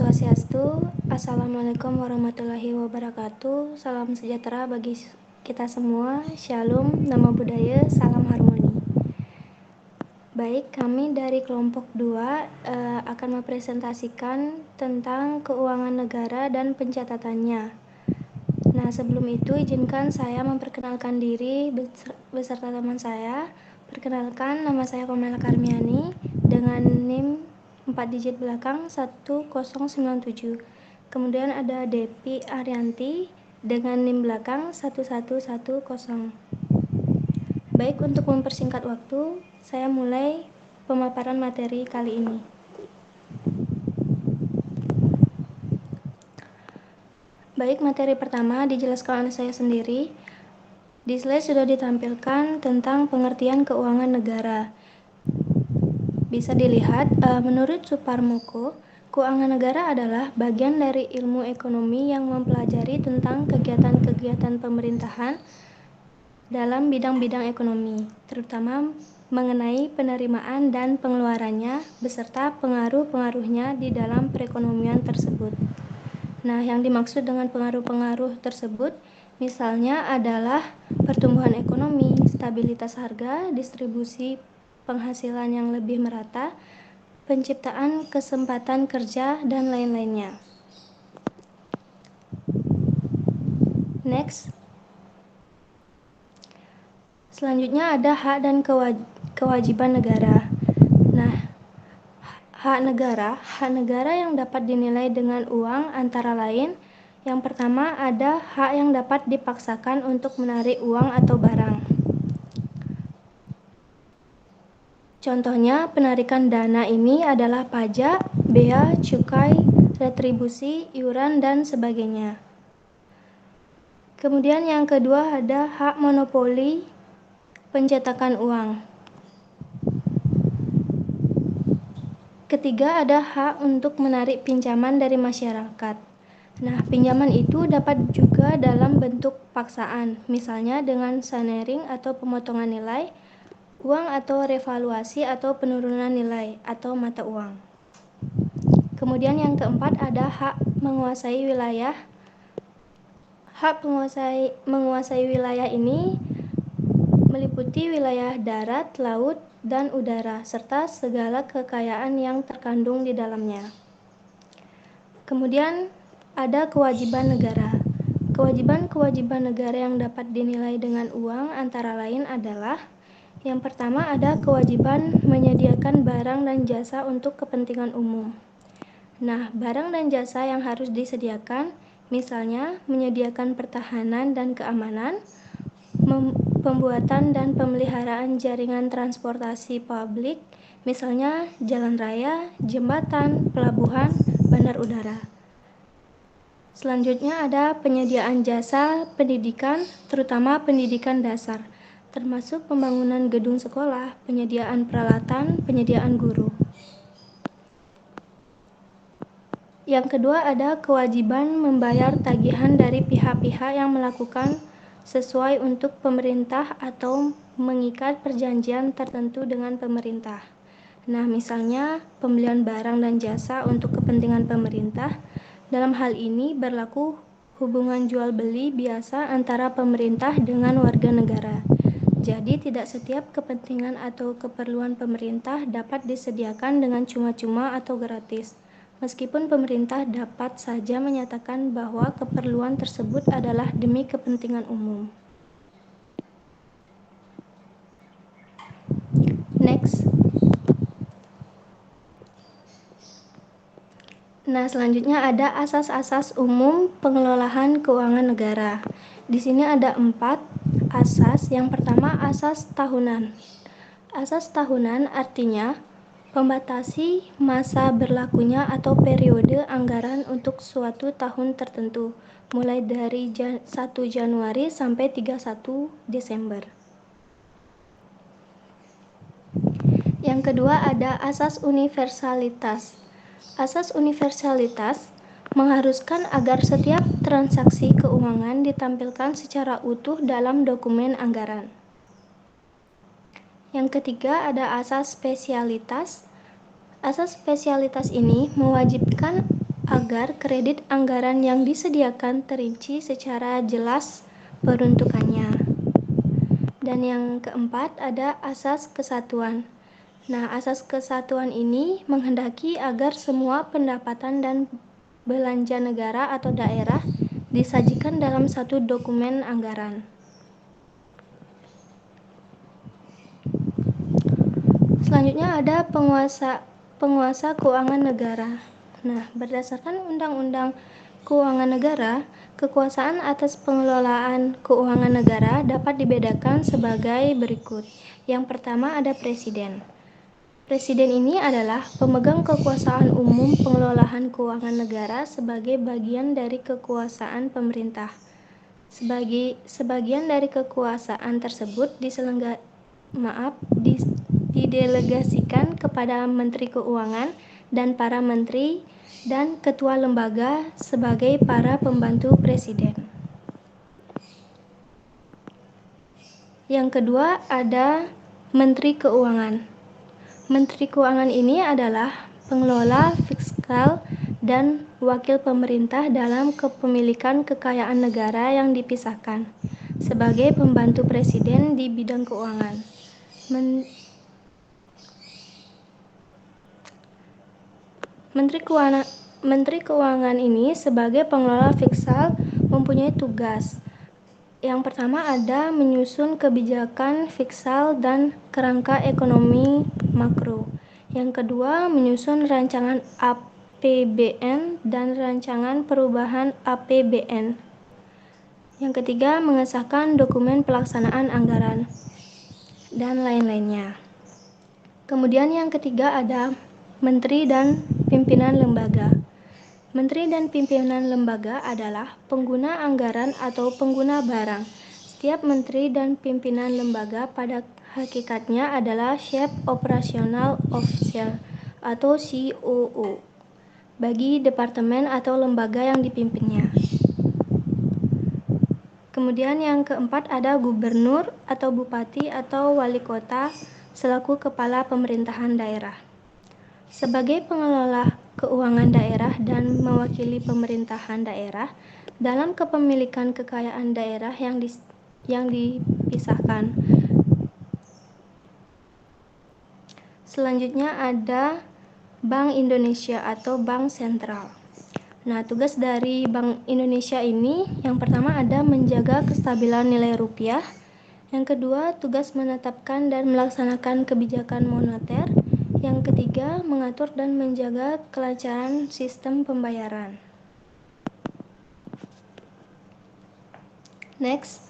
Swastiastu. Assalamualaikum warahmatullahi wabarakatuh. Salam sejahtera bagi kita semua. Shalom, namo buddhaya, salam harmoni. Baik, kami dari kelompok 2 akan mempresentasikan tentang keuangan negara dan pencatatannya. Nah, sebelum itu izinkan saya memperkenalkan diri beserta teman saya. Perkenalkan, nama saya Pamela Karmiani dengan NIM 4 digit belakang 1097. Kemudian ada Depi Arianti dengan NIM belakang 1110. Baik, untuk mempersingkat waktu, saya mulai pemaparan materi kali ini. Baik, materi pertama dijelaskan oleh saya sendiri. Di slide sudah ditampilkan tentang pengertian keuangan negara. Bisa dilihat, menurut Suparmoko, keuangan negara adalah bagian dari ilmu ekonomi yang mempelajari tentang kegiatan-kegiatan pemerintahan dalam bidang-bidang ekonomi, terutama mengenai penerimaan dan pengeluarannya, beserta pengaruh-pengaruhnya di dalam perekonomian tersebut. Nah, yang dimaksud dengan pengaruh-pengaruh tersebut, misalnya adalah pertumbuhan ekonomi, stabilitas harga, distribusi penghasilan yang lebih merata, penciptaan kesempatan kerja, dan lain-lainnya. Next. Selanjutnya ada hak dan kewajiban negara. Nah, hak negara yang dapat dinilai dengan uang antara lain, yang pertama ada hak yang dapat dipaksakan untuk menarik uang atau barang. Contohnya, penarikan dana ini adalah pajak, bea, cukai, retribusi, iuran, dan sebagainya. Kemudian yang kedua ada hak monopoli pencetakan uang. Ketiga ada hak untuk menarik pinjaman dari masyarakat. Nah, pinjaman itu dapat juga dalam bentuk paksaan, misalnya dengan sanering atau pemotongan nilai, uang atau revaluasi atau penurunan nilai atau mata uang. Kemudian yang keempat ada hak menguasai wilayah. Hak menguasai wilayah ini meliputi wilayah darat, laut, dan udara, serta segala kekayaan yang terkandung di dalamnya. Kemudian ada kewajiban negara. Kewajiban-kewajiban negara yang dapat dinilai dengan uang antara lain adalah: yang pertama ada kewajiban menyediakan barang dan jasa untuk kepentingan umum. Nah, barang dan jasa yang harus disediakan misalnya menyediakan pertahanan dan keamanan, pembuatan dan pemeliharaan jaringan transportasi publik, misalnya jalan raya, jembatan, pelabuhan, bandar udara. Selanjutnya ada penyediaan jasa pendidikan, terutama pendidikan dasar, termasuk pembangunan gedung sekolah, penyediaan peralatan, penyediaan guru. Yang kedua ada kewajiban membayar tagihan dari pihak-pihak yang melakukan sesuai untuk pemerintah atau mengikat perjanjian tertentu dengan pemerintah. Nah, misalnya pembelian barang dan jasa untuk kepentingan pemerintah. Dalam hal ini berlaku hubungan jual beli biasa antara pemerintah dengan warga negara. Jadi tidak setiap kepentingan atau keperluan pemerintah dapat disediakan dengan cuma-cuma atau gratis. Meskipun pemerintah dapat saja menyatakan bahwa keperluan tersebut adalah demi kepentingan umum. Next. Nah, selanjutnya ada asas-asas umum pengelolaan keuangan negara. Di sini ada 4 asas. Yang pertama, asas tahunan. Asas tahunan artinya membatasi masa berlakunya atau periode anggaran untuk suatu tahun tertentu, mulai dari 1 Januari sampai 31 Desember. Yang kedua ada asas universalitas. Asas universalitas mengharuskan agar setiap transaksi keuangan ditampilkan secara utuh dalam dokumen anggaran. Yang ketiga ada asas spesialitas. Asas spesialitas ini mewajibkan agar kredit anggaran yang disediakan terinci secara jelas peruntukannya. Dan yang keempat ada asas kesatuan. Nah, asas kesatuan ini menghendaki agar semua pendapatan dan belanja negara atau daerah disajikan dalam satu dokumen anggaran. Selanjutnya ada penguasa keuangan negara. Nah, berdasarkan Undang-Undang Keuangan Negara, kekuasaan atas pengelolaan keuangan negara dapat dibedakan sebagai berikut. Yang pertama ada presiden. Presiden ini adalah pemegang kekuasaan umum pengelolaan keuangan negara sebagai bagian dari kekuasaan pemerintah. Sebagian dari kekuasaan tersebut didelegasikan kepada Menteri Keuangan dan para menteri dan ketua lembaga sebagai para pembantu presiden. Yang kedua ada Menteri Keuangan. Menteri Keuangan ini adalah pengelola fiskal dan wakil pemerintah dalam kepemilikan kekayaan negara yang dipisahkan, sebagai pembantu presiden di bidang keuangan. Menteri Keuangan ini sebagai pengelola fiskal mempunyai tugas. Yang pertama ada menyusun kebijakan fiskal dan kerangka ekonomi makro. Yang kedua menyusun rancangan APBN dan rancangan perubahan APBN. Yang ketiga mengesahkan dokumen pelaksanaan anggaran dan lain-lainnya. Kemudian yang ketiga ada Menteri dan Pimpinan Lembaga. Menteri dan pimpinan lembaga adalah pengguna anggaran atau pengguna barang. Setiap menteri dan pimpinan lembaga pada hakikatnya adalah Chief Operational Officer atau COO bagi departemen atau lembaga yang dipimpinnya. Kemudian yang keempat ada gubernur atau bupati atau wali kota selaku kepala pemerintahan daerah. Sebagai pengelola keuangan daerah dan mewakili pemerintahan daerah dalam kepemilikan kekayaan daerah yang dipisahkan. Selanjutnya ada Bank Indonesia atau Bank Sentral. Nah, tugas dari Bank Indonesia ini yang pertama ada menjaga kestabilan nilai rupiah. Yang kedua, tugas menetapkan dan melaksanakan kebijakan moneter. Yang ketiga, mengatur dan menjaga kelancaran sistem pembayaran. Next.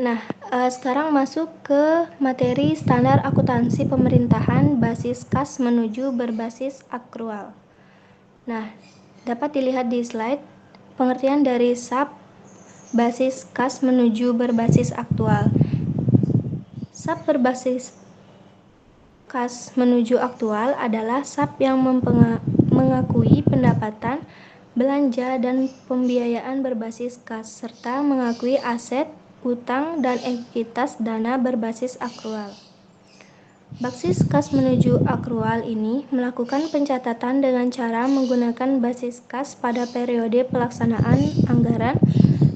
Nah, sekarang masuk ke materi standar akuntansi pemerintahan basis kas menuju berbasis akrual. Nah, dapat dilihat di slide pengertian dari SAP basis kas menuju berbasis aktual. SAP berbasis kas menuju aktual adalah SAP yang mengakui pendapatan, belanja, dan pembiayaan berbasis kas, serta mengakui aset, utang, dan ekuitas dana berbasis akrual. Basis kas menuju akrual ini melakukan pencatatan dengan cara menggunakan basis kas pada periode pelaksanaan anggaran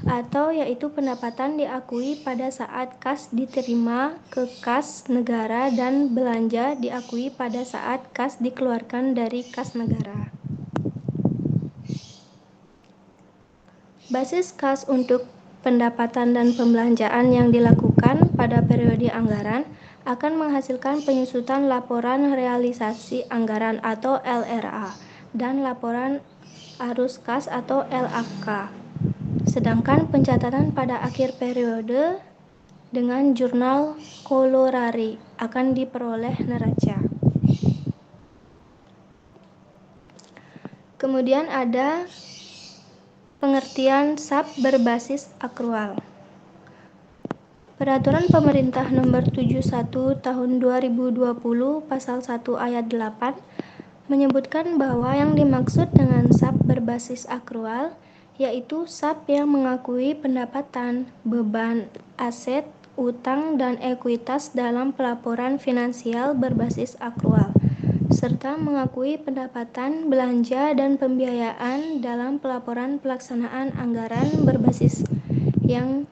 atau yaitu pendapatan diakui pada saat kas diterima ke kas negara dan belanja diakui pada saat kas dikeluarkan dari kas negara. Basis kas untuk pendapatan dan pembelanjaan yang dilakukan pada periode anggaran akan menghasilkan penyusutan laporan realisasi anggaran atau LRA dan laporan arus kas atau LAK. Sedangkan pencatatan pada akhir periode dengan jurnal kolorari akan diperoleh neraca. Kemudian ada pengertian SAP berbasis akrual. Peraturan Pemerintah Nomor 71 Tahun 2020 Pasal 1 Ayat 8 menyebutkan bahwa yang dimaksud dengan SAP berbasis akrual yaitu SAP yang mengakui pendapatan, beban, aset, utang dan ekuitas dalam pelaporan finansial berbasis akrual, serta mengakui pendapatan, belanja, dan pembiayaan dalam pelaporan pelaksanaan anggaran berbasis yang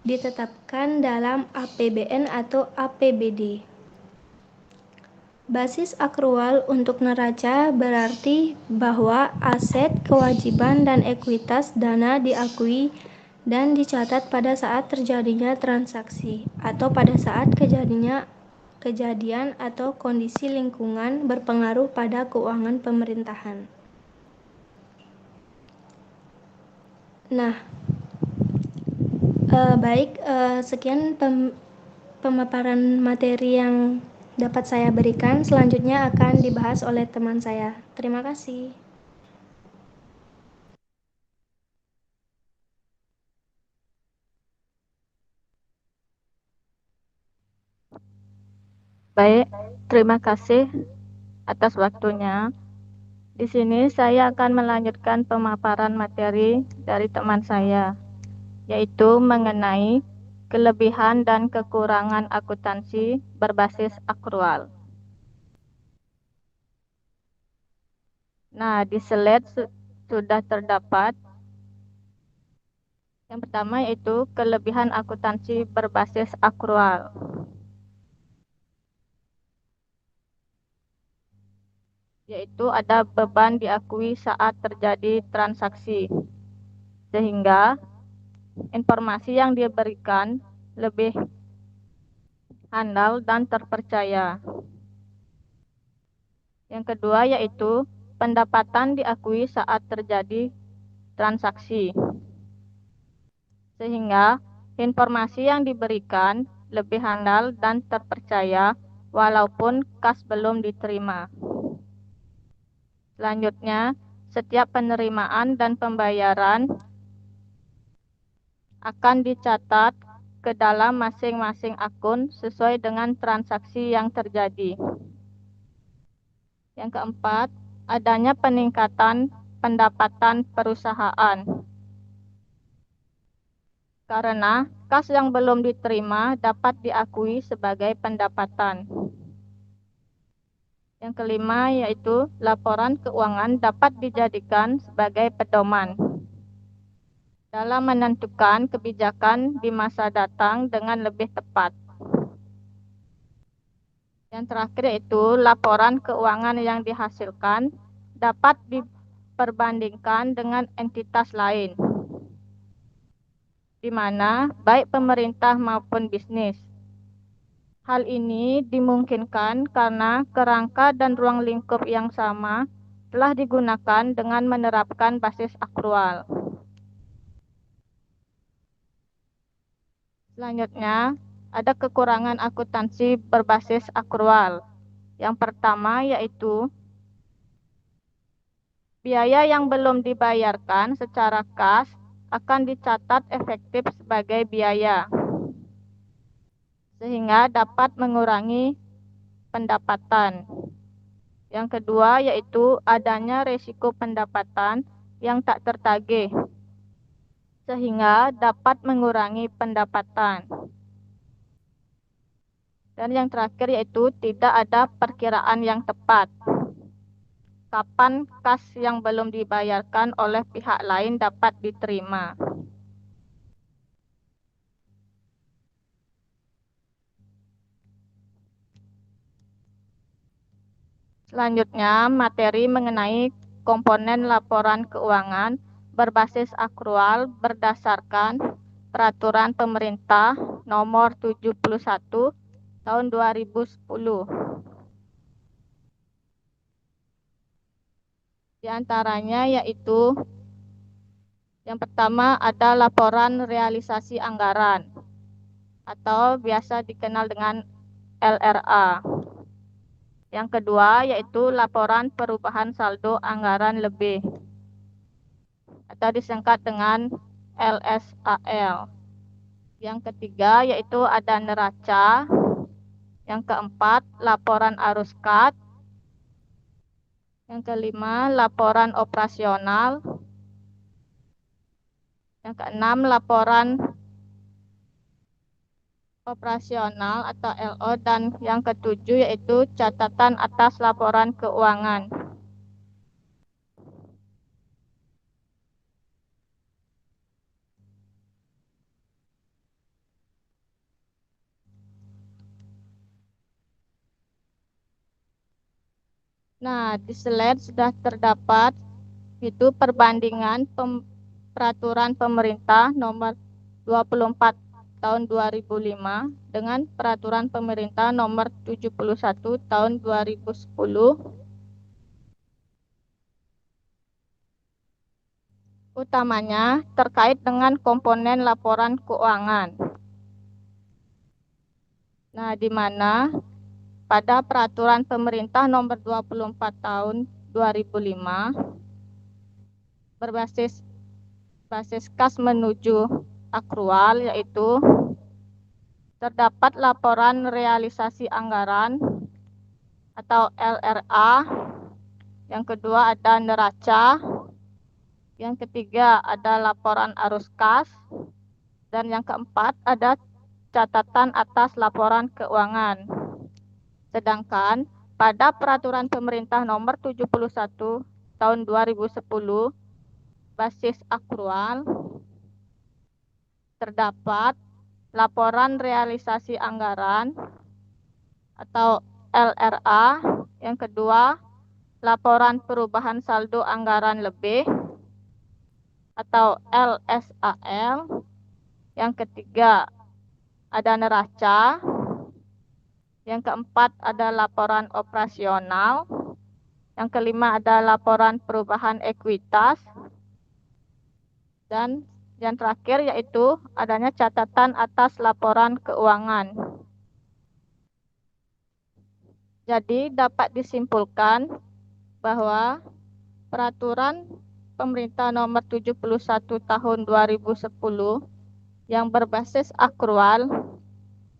ditetapkan dalam APBN atau APBD. Basis akrual untuk neraca berarti bahwa aset, kewajiban, dan ekuitas dana diakui dan dicatat pada saat terjadinya transaksi atau pada saat kejadian atau kondisi lingkungan berpengaruh pada keuangan pemerintahan. Nah, sekian pemaparan materi yang dapat saya berikan. Selanjutnya akan dibahas oleh teman saya. Terima kasih. Baik, terima kasih atas waktunya. Di sini saya akan melanjutkan pemaparan materi dari teman saya, yaitu mengenai kelebihan dan kekurangan akuntansi berbasis akrual. Nah, di slide sudah terdapat yang pertama yaitu kelebihan akuntansi berbasis akrual. Yaitu ada beban diakui saat terjadi transaksi, sehingga informasi yang diberikan lebih handal dan terpercaya. Yang kedua yaitu pendapatan diakui saat terjadi transaksi, sehingga informasi yang diberikan lebih handal dan terpercaya walaupun kas belum diterima. Selanjutnya, setiap penerimaan dan pembayaran akan dicatat ke dalam masing-masing akun sesuai dengan transaksi yang terjadi. Yang keempat, adanya peningkatan pendapatan perusahaan. Karena kas yang belum diterima dapat diakui sebagai pendapatan. Yang kelima yaitu laporan keuangan dapat dijadikan sebagai pedoman dalam menentukan kebijakan di masa datang dengan lebih tepat. Yang terakhir yaitu laporan keuangan yang dihasilkan dapat diperbandingkan dengan entitas lain, di mana baik pemerintah maupun bisnis. Hal ini dimungkinkan karena kerangka dan ruang lingkup yang sama telah digunakan dengan menerapkan basis akrual. Selanjutnya, ada kekurangan akuntansi berbasis akrual. Yang pertama yaitu biaya yang belum dibayarkan secara kas akan dicatat efektif sebagai biaya, sehingga dapat mengurangi pendapatan. Yang kedua yaitu adanya resiko pendapatan yang tak tertagih, sehingga dapat mengurangi pendapatan. Dan yang terakhir yaitu tidak ada perkiraan yang tepat kapan kas yang belum dibayarkan oleh pihak lain dapat diterima. Selanjutnya, materi mengenai komponen laporan keuangan berbasis akrual berdasarkan Peraturan Pemerintah Nomor 71 Tahun 2010. Di antaranya yaitu yang pertama ada laporan realisasi anggaran atau biasa dikenal dengan LRA. Yang kedua yaitu laporan perubahan saldo anggaran lebih atau disingkat dengan LSAL. Yang ketiga yaitu ada neraca. Yang keempat laporan arus kas. Yang kelima laporan operasional. Yang keenam laporan operasional atau LO, dan yang ketujuh yaitu catatan atas laporan keuangan. Nah, di slide sudah terdapat itu perbandingan peraturan pemerintah nomor 24 tahun 2005 dengan peraturan pemerintah nomor 71 tahun 2010, utamanya terkait dengan komponen laporan keuangan. Nah, di mana pada peraturan pemerintah nomor 24 tahun 2005 berbasis kas menuju akrual, yaitu terdapat laporan realisasi anggaran atau LRA, yang kedua ada neraca, yang ketiga ada laporan arus kas, dan yang keempat ada catatan atas laporan keuangan. Sedangkan pada peraturan pemerintah nomor 71 tahun 2010 basis akrual terdapat laporan realisasi anggaran atau LRA, yang kedua laporan perubahan saldo anggaran lebih atau LSAL, yang ketiga ada neraca, yang keempat ada laporan operasional, yang kelima ada laporan perubahan ekuitas, dan yang terakhir yaitu adanya catatan atas laporan keuangan. Jadi dapat disimpulkan bahwa peraturan pemerintah nomor 71 tahun 2010 yang berbasis akrual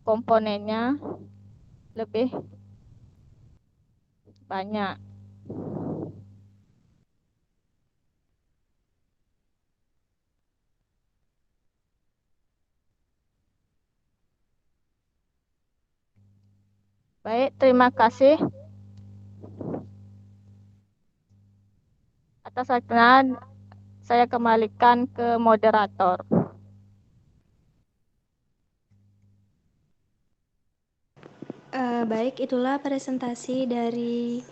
komponennya lebih banyak. Baik, terima kasih atas waktunya. Saya kembalikan ke moderator. Baik, itulah presentasi dari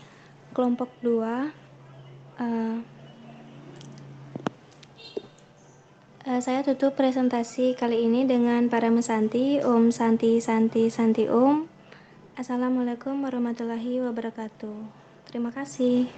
kelompok 2. Saya tutup presentasi kali ini dengan Parama Santi, Om Santi Santi Santi Om. Assalamualaikum warahmatullahi wabarakatuh. Terima kasih.